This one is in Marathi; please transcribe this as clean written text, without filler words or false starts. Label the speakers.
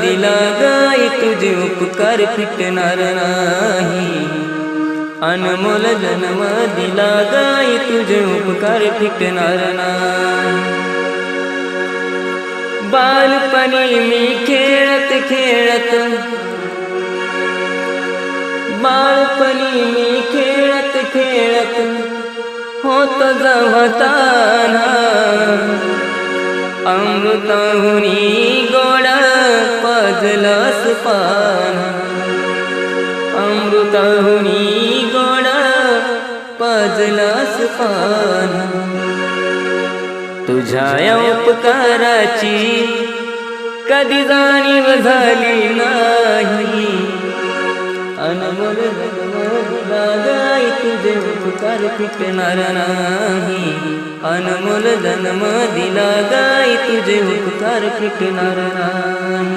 Speaker 1: दिला गाई तुझे उपकार फिटणार नाही. अनमोल जन्म दिला गाई तुझे उपकार फिटणार नाही. बालपणी मी खेळत खेळत, बालपणी मी खेळत खेळत होत जमताना. अमृताहुनी गोड पाजलास पान, अमृताहुनी गोड पाजलास पान. तुझ्या या उपकाराची कधी जाणीव झाली नाही. अनमोल जन्म दिला गाई तुझे उपकार फिटणार नाही. अनमोल जन्म दिला गाई तुझे उपकार फिटणार नाही.